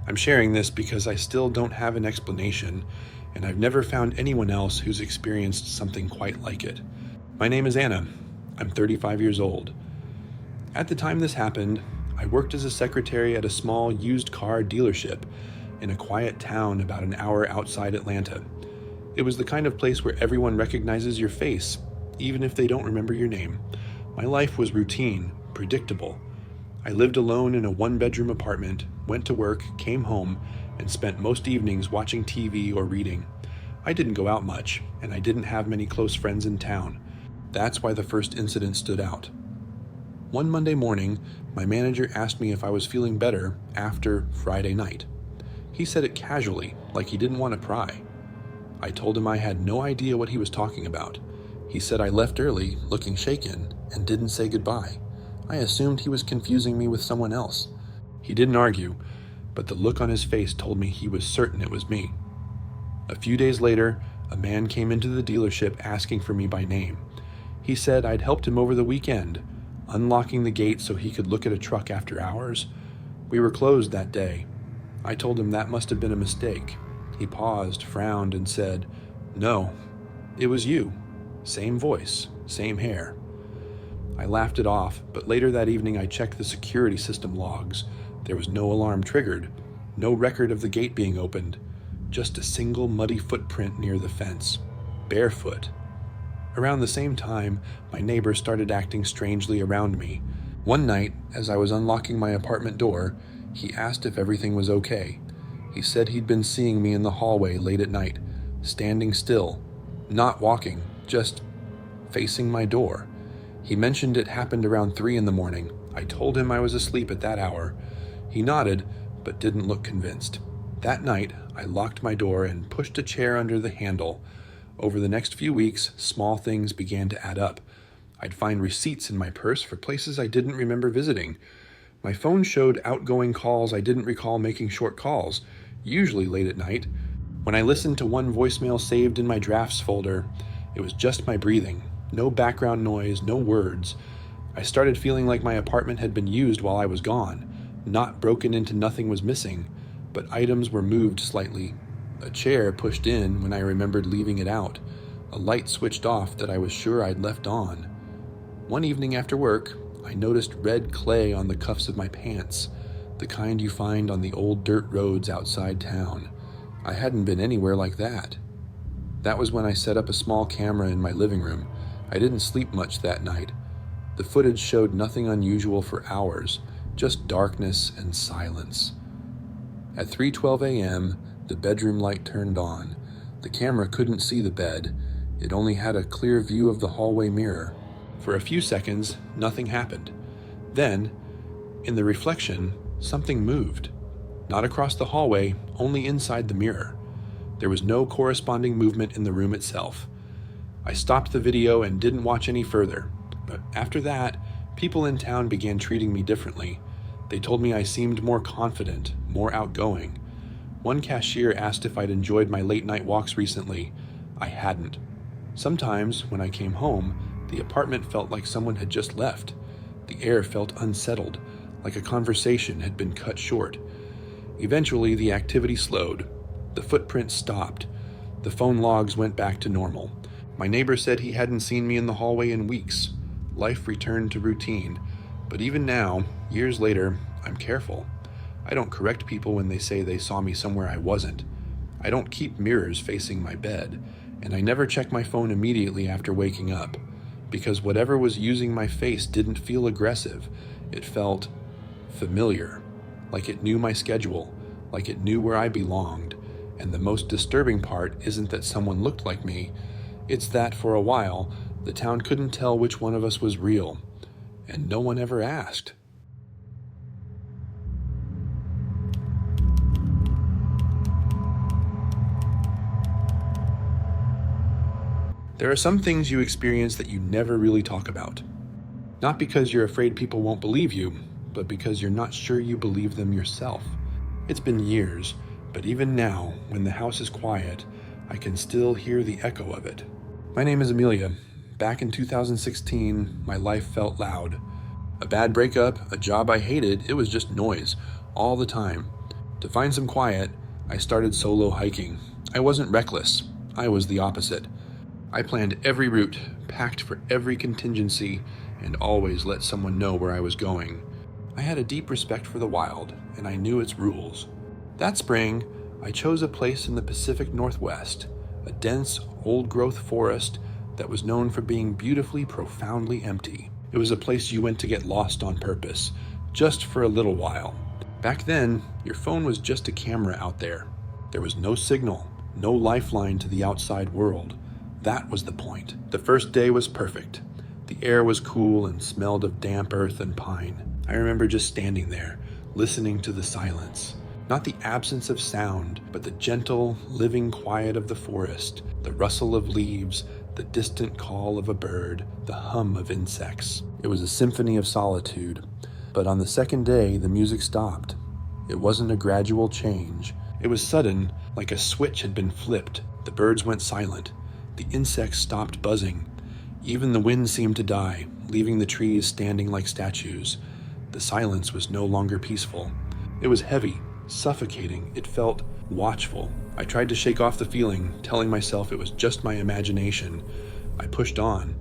I'm sharing this because I still don't have an explanation, and I've never found anyone else who's experienced something quite like it. My name is Anna. I'm 35 years old. At the time this happened, I worked as a secretary at a small used car dealership in a quiet town about an hour outside Atlanta. It was the kind of place where everyone recognizes your face, even if they don't remember your name. My life was routine, predictable. I lived alone in a one-bedroom apartment, went to work, came home, and spent most evenings watching TV or reading. I didn't go out much, and I didn't have many close friends in town. That's why the first incident stood out. One Monday morning, my manager asked me if I was feeling better after Friday night. He said it casually, like he didn't want to pry. I told him I had no idea what he was talking about. He said I left early, looking shaken, and didn't say goodbye. I assumed he was confusing me with someone else. He didn't argue, but the look on his face told me he was certain it was me. A few days later, a man came into the dealership asking for me by name. He said I'd helped him over the weekend, unlocking the gate so he could look at a truck after hours. We were closed that day. I told him that must have been a mistake. He paused, frowned, and said, "No, it was you. Same voice, same hair." I laughed it off, but later that evening I checked the security system logs. There was no alarm triggered, no record of the gate being opened, just a single muddy footprint near the fence, barefoot. Around the same time, my neighbor started acting strangely around me. One night, as I was unlocking my apartment door, he asked if everything was okay. He said he'd been seeing me in the hallway late at night, standing still, not walking, just facing my door. He mentioned it happened around 3 a.m. I told him I was asleep at that hour. He nodded, but didn't look convinced. That night, I locked my door and pushed a chair under the handle. Over the next few weeks, small things began to add up. I'd find receipts in my purse for places I didn't remember visiting. My phone showed outgoing calls I didn't recall making short calls, usually late at night. When I listened to one voicemail saved in my drafts folder, it was just my breathing. No background noise, no words. I started feeling like my apartment had been used while I was gone. Not broken into, nothing was missing, but items were moved slightly. A chair pushed in when I remembered leaving it out. A light switched off that I was sure I'd left on. One evening after work, I noticed red clay on the cuffs of my pants, the kind you find on the old dirt roads outside town. I hadn't been anywhere like that. That was when I set up a small camera in my living room. I didn't sleep much that night. The footage showed nothing unusual for hours, just darkness and silence. At 3:12 a.m., the bedroom light turned on. The camera couldn't see the bed. It only had a clear view of the hallway mirror. For a few seconds, nothing happened. Then, in the reflection, something moved. Not across the hallway, only inside the mirror. There was no corresponding movement in the room itself. I stopped the video and didn't watch any further. But after that, people in town began treating me differently. They told me I seemed more confident, more outgoing. One cashier asked if I'd enjoyed my late-night walks recently. I hadn't. Sometimes, when I came home, the apartment felt like someone had just left. The air felt unsettled, like a conversation had been cut short. Eventually, the activity slowed. The footprints stopped. The phone logs went back to normal. My neighbor said he hadn't seen me in the hallway in weeks. Life returned to routine. But even now, years later, I'm careful. I don't correct people when they say they saw me somewhere I wasn't. I don't keep mirrors facing my bed, and I never check my phone immediately after waking up, because whatever was using my face didn't feel aggressive. It felt familiar, like it knew my schedule, like it knew where I belonged. And the most disturbing part isn't that someone looked like me, it's that for a while, the town couldn't tell which one of us was real, and no one ever asked. There are some things you experience that you never really talk about. Not because you're afraid people won't believe you, but because you're not sure you believe them yourself. It's been years, but even now, when the house is quiet, I can still hear the echo of it. My name is Amelia. Back in 2016, my life felt loud. A bad breakup, a job I hated, it was just noise, all the time. To find some quiet, I started solo hiking. I wasn't reckless. I was the opposite. I planned every route, packed for every contingency, and always let someone know where I was going. I had a deep respect for the wild, and I knew its rules. That spring, I chose a place in the Pacific Northwest, a dense, old-growth forest that was known for being beautifully, profoundly empty. It was a place you went to get lost on purpose, just for a little while. Back then, your phone was just a camera out there. There was no signal, no lifeline to the outside world. That was the point. The first day was perfect. The air was cool and smelled of damp earth and pine. I remember just standing there, listening to the silence. Not the absence of sound, but the gentle, living quiet of the forest, the rustle of leaves, the distant call of a bird, the hum of insects. It was a symphony of solitude. But on the second day, the music stopped. It wasn't a gradual change. It was sudden, like a switch had been flipped. The birds went silent. The insects stopped buzzing. Even the wind seemed to die, leaving the trees standing like statues. The silence was no longer peaceful. It was heavy, suffocating. It felt watchful. I tried to shake off the feeling, telling myself it was just my imagination. I pushed on,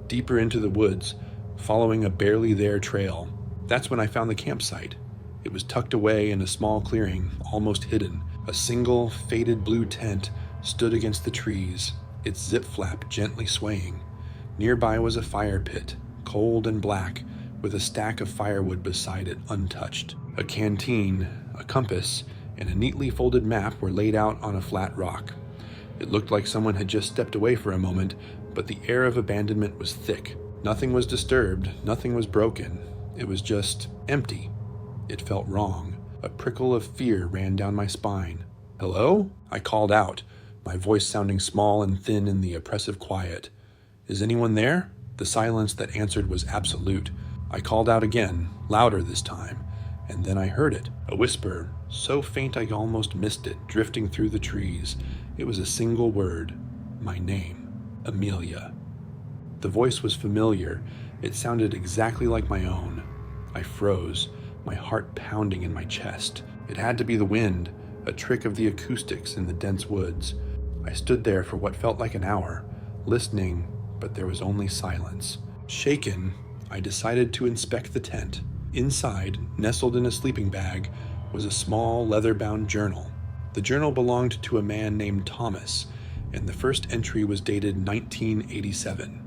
deeper into the woods, following a barely there trail. That's when I found the campsite. It was tucked away in a small clearing, almost hidden. A single, faded blue tent stood against the trees, its zip flap gently swaying. Nearby was a fire pit, cold and black, with a stack of firewood beside it untouched. A canteen, a compass, and a neatly folded map were laid out on a flat rock. It looked like someone had just stepped away for a moment, but the air of abandonment was thick. Nothing was disturbed, nothing was broken. It was just empty. It felt wrong. A prickle of fear ran down my spine. "Hello?" I called out, my voice sounding small and thin in the oppressive quiet. "Is anyone there?" The silence that answered was absolute. I called out again, louder this time, and then I heard it. A whisper, so faint I almost missed it, drifting through the trees. It was a single word. My name. Amelia. The voice was familiar. It sounded exactly like my own. I froze, my heart pounding in my chest. It had to be the wind, a trick of the acoustics in the dense woods. I stood there for what felt like an hour, listening, but there was only silence. Shaken, I decided to inspect the tent. Inside, nestled in a sleeping bag, was a small leather-bound journal. The journal belonged to a man named Thomas, and the first entry was dated 1987.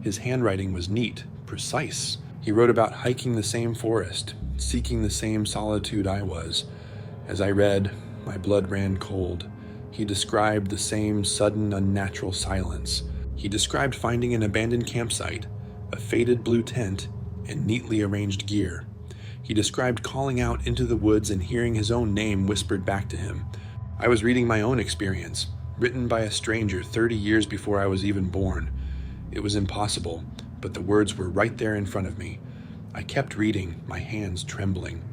His handwriting was neat, precise. He wrote about hiking the same forest, seeking the same solitude I was. As I read, my blood ran cold. He described the same sudden, unnatural silence. He described finding an abandoned campsite, a faded blue tent, and neatly arranged gear. He described calling out into the woods and hearing his own name whispered back to him. I was reading my own experience, written by a stranger 30 years before I was even born. It was impossible, but the words were right there in front of me. I kept reading, my hands trembling.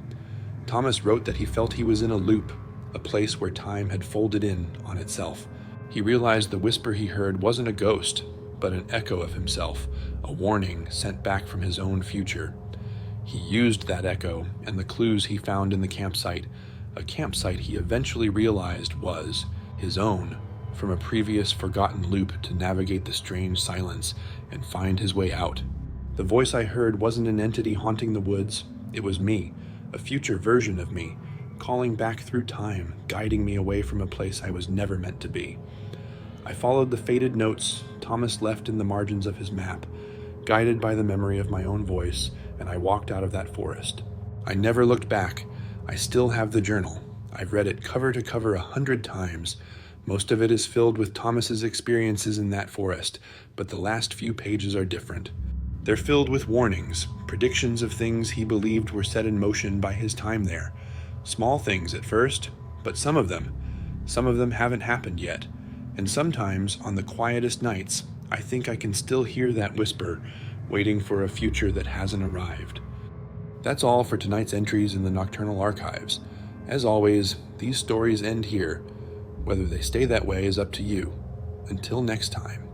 Thomas wrote that he felt he was in a loop, a place where time had folded in on itself. He realized the whisper he heard wasn't a ghost, but an echo of himself, a warning sent back from his own future. He used that echo and the clues he found in the campsite, a campsite he eventually realized was his own, from a previous forgotten loop to navigate the strange silence and find his way out. The voice I heard wasn't an entity haunting the woods. It was me, a future version of me, calling back through time, guiding me away from a place I was never meant to be. I followed the faded notes Thomas left in the margins of his map, guided by the memory of my own voice, and I walked out of that forest. I never looked back. I still have the journal. I've read it cover to cover 100 times. Most of it is filled with Thomas's experiences in that forest, but the last few pages are different. They're filled with warnings, predictions of things he believed were set in motion by his time there. Small things at first, but some of them haven't happened yet. And sometimes, on the quietest nights, I think I can still hear that whisper, waiting for a future that hasn't arrived. That's all for tonight's entries in the Nocturnal Archives. As always, these stories end here. Whether they stay that way is up to you. Until next time.